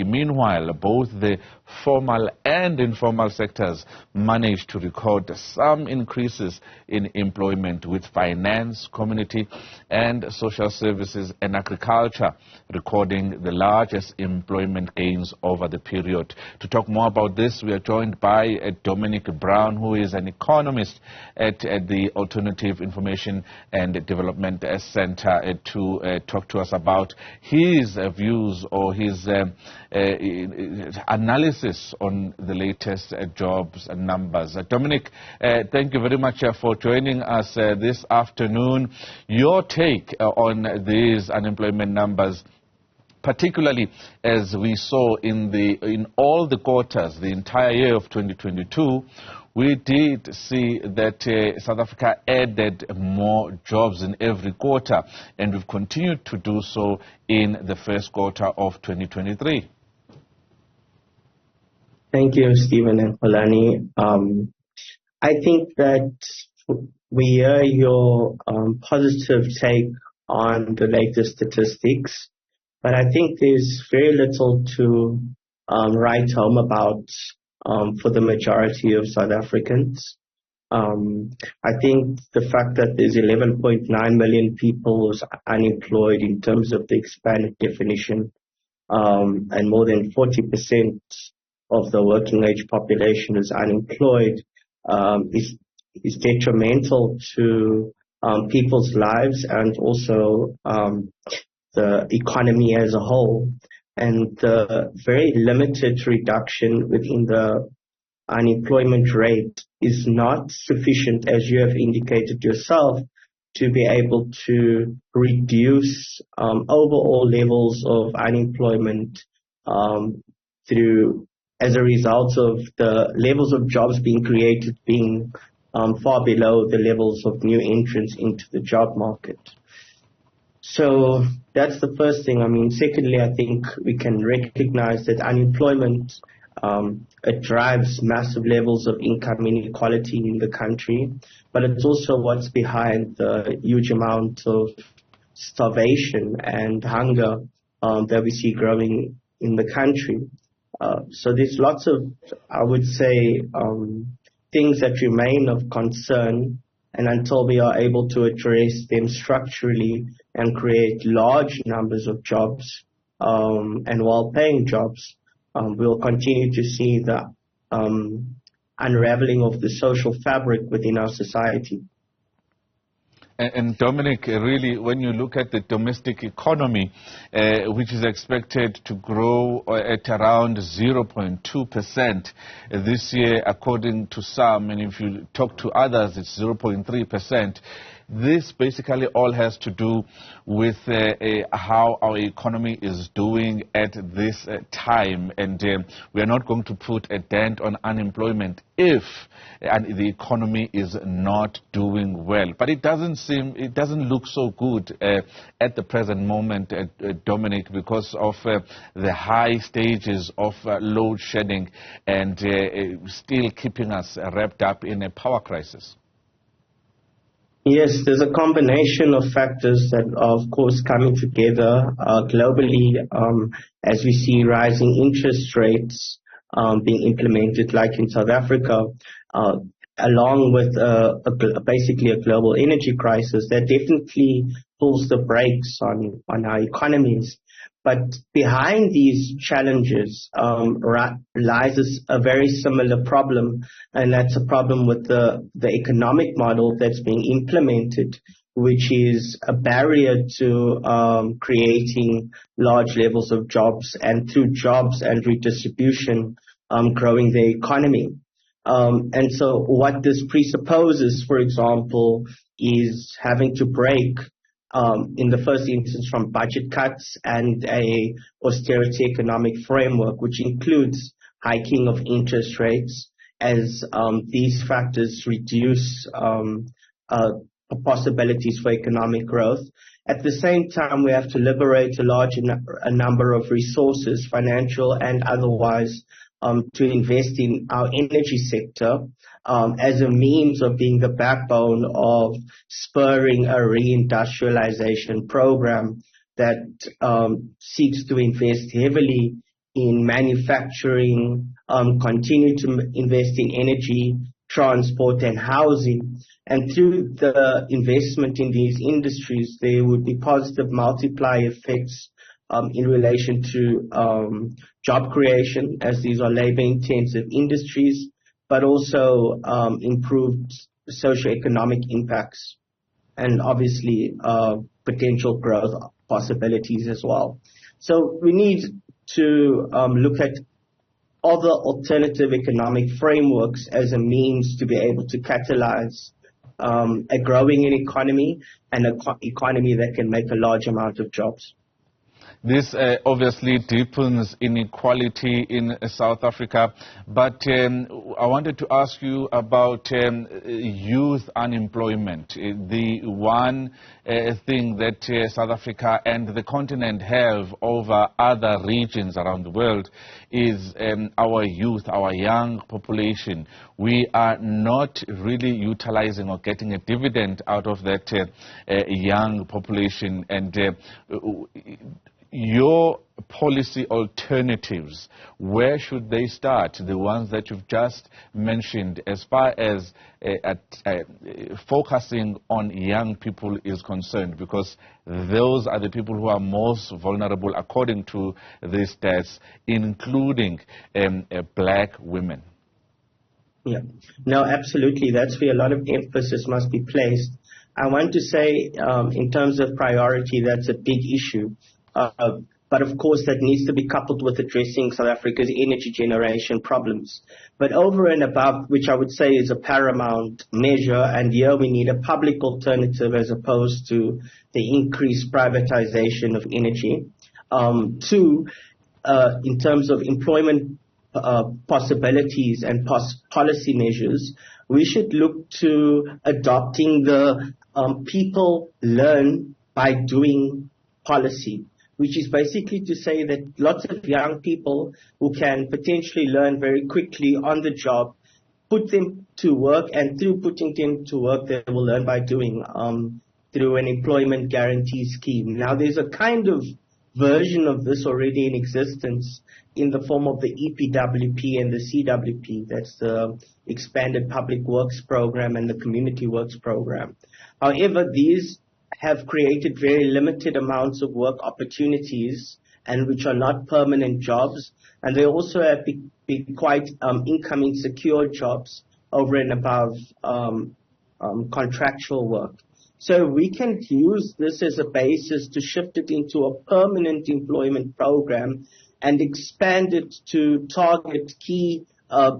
meanwhile, both the formal and informal sectors managed to record some increases in employment, with finance, community and social services and agriculture recording the largest employment gains over the period. To talk more about this, we are joined by Dominic, who is an economist at the Alternative Information and Development Center, to talk to us about his views or his analysis on the latest jobs numbers. Dominic, thank you very much for joining us this afternoon. Your take on these unemployment numbers, particularly as we saw in all the quarters, the entire year of 2022, we did see that South Africa added more jobs in every quarter, and we've continued to do so in the first quarter of 2023. Thank you, Stephen and Xolani. I think that we hear your positive take on the latest statistics, but I think there's very little to write home about for the majority of South Africans. I think the fact that there's 11.9 million people unemployed in terms of the expanded definition, and more than 40% of the working age population is unemployed, is detrimental to people's lives and also the economy as a whole. And the very limited reduction within the unemployment rate is not sufficient, as you have indicated yourself, to be able to reduce overall levels of unemployment as a result of the levels of jobs being created being far below the levels of new entrants into the job market. So that's the first thing. I mean, secondly, I think we can recognize that unemployment it drives massive levels of income inequality in the country, but it's also what's behind the huge amount of starvation and hunger that we see growing in the country. So there's lots of, I would say, things that remain of concern, and until we are able to address them structurally and create large numbers of jobs and well-paying jobs, we'll continue to see the unraveling of the social fabric within our society. And Dominic, really, when you look at the domestic economy, which is expected to grow at around 0.2% this year, according to some, and if you talk to others, it's 0.3%. This basically all has to do with how our economy is doing at this time, and we are not going to put a dent on unemployment if the economy is not doing well. But it doesn't look so good at the present moment, Dominic, because of the high stages of load shedding and still keeping us wrapped up in a power crisis. Yes, there's a combination of factors that are, of course, coming together globally as we see rising interest rates being implemented, like in South Africa, along with basically a global energy crisis that definitely pulls the brakes on our economies. But behind these challenges lies a very similar problem, and that's a problem with the economic model that's being implemented, which is a barrier to creating large levels of jobs, and through jobs and redistribution, growing the economy. And so what this presupposes, for example, is having to break in the first instance from budget cuts and a austerity economic framework, which includes hiking of interest rates, as these factors reduce possibilities for economic growth. At the same time, we have to liberate a number of resources, financial and otherwise, to invest in our energy sector as a means of being the backbone of spurring a reindustrialization program that seeks to invest heavily in manufacturing, continue to invest in energy, transport, and housing. And through the investment in these industries, there would be positive multiplier effects in relation to job creation, as these are labor-intensive industries, but also improved socioeconomic impacts and obviously potential growth possibilities as well. So we need to look at other alternative economic frameworks as a means to be able to catalyze a growing economy and an economy that can make a large amount of jobs. This obviously deepens inequality in South Africa, but I wanted to ask you about youth unemployment. The one thing that South Africa and the continent have over other regions around the world is our youth, our young population. We are not really utilizing or getting a dividend out of that young population, and your policy alternatives, where should they start? The ones that you've just mentioned, as far as focusing on young people is concerned, because those are the people who are most vulnerable according to these stats, including black women. Yeah, no, absolutely. That's where a lot of emphasis must be placed. I want to say, in terms of priority, that's a big issue. But of course, that needs to be coupled with addressing South Africa's energy generation problems. But over and above, which I would say is a paramount measure, and here we need a public alternative as opposed to the increased privatization of energy. Two, in terms of employment possibilities and policy measures, we should look to adopting the people learn by doing policy, which is basically to say that lots of young people who can potentially learn very quickly on the job, put them to work, and through putting them to work, they will learn by doing, through an employment guarantee scheme. Now, there's a kind of version of this already in existence in the form of the EPWP and the CWP. That's the Expanded Public Works Program and the Community Works Program. However, these have created very limited amounts of work opportunities, and which are not permanent jobs, and they also have been quite income insecure jobs over and above contractual work. So we can use this as a basis to shift it into a permanent employment program and expand it to target key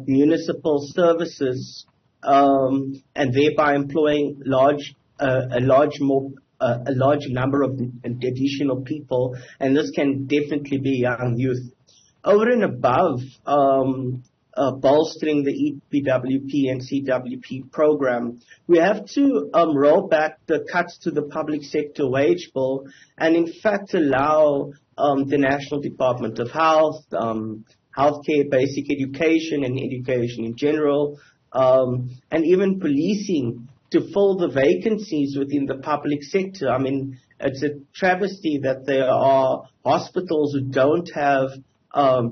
municipal services, and thereby employing a large number of additional people, and this can definitely be young youth. Over and above bolstering the EPWP and CWP program, we have to roll back the cuts to the public sector wage bill and in fact allow the National Department of Health, healthcare, basic education and education in general, and even policing to fill the vacancies within the public sector. I mean, it's a travesty that there are hospitals who don't have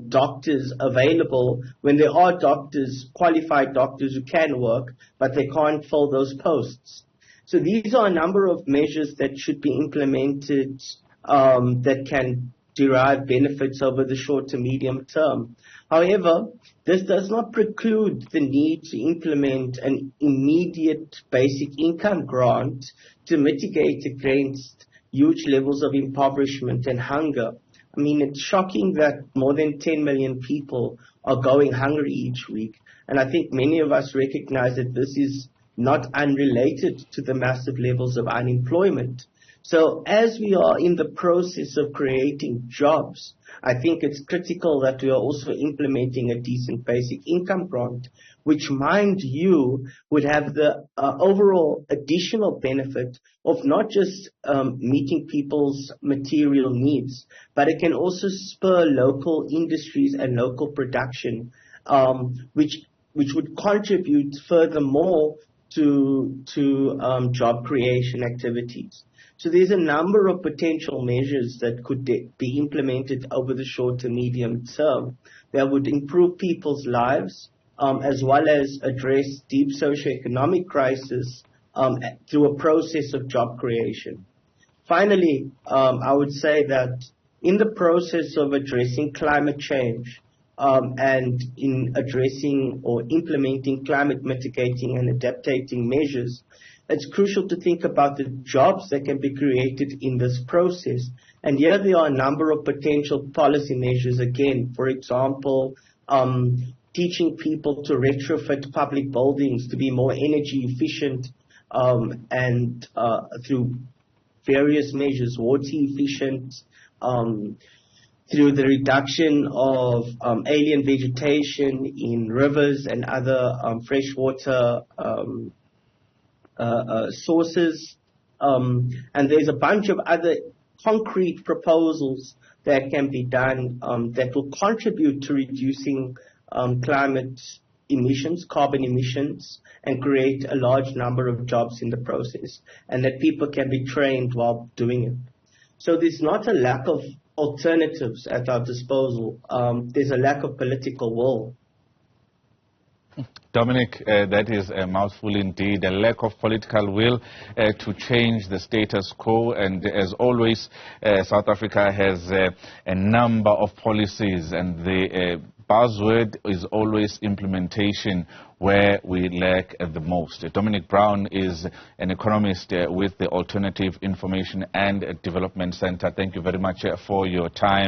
doctors available when there are doctors, qualified doctors who can work, but they can't fill those posts. So these are a number of measures that should be implemented that can derive benefits over the short to medium term. However, this does not preclude the need to implement an immediate basic income grant to mitigate against huge levels of impoverishment and hunger. I mean, it's shocking that more than 10 million people are going hungry each week. And I think many of us recognize that this is not unrelated to the massive levels of unemployment. So as we are in the process of creating jobs, I think it's critical that we are also implementing a decent basic income grant, which, mind you, would have the overall additional benefit of not just meeting people's material needs, but it can also spur local industries and local production, which would contribute furthermore to job creation activities. So there's a number of potential measures that could be implemented over the short to medium term that would improve people's lives, as well as address deep socioeconomic crisis through a process of job creation. Finally, I would say that in the process of addressing climate change and in addressing or implementing climate mitigating and adapting measures, it's crucial to think about the jobs that can be created in this process. And here there are a number of potential policy measures again. For example, teaching people to retrofit public buildings to be more energy efficient and through various measures, water efficient, through the reduction of alien vegetation in rivers and other freshwater sources, and there's a bunch of other concrete proposals that can be done that will contribute to reducing climate emissions, carbon emissions, and create a large number of jobs in the process, and that people can be trained while doing it. So there's not a lack of alternatives at our disposal. There's a lack of political will. Dominic, that is a mouthful indeed, a lack of political will to change the status quo. And as always, South Africa has a number of policies, and the buzzword is always implementation, where we lack the most. Dominic Brown is an economist with the Alternative Information and Development Center. Thank you very much for your time.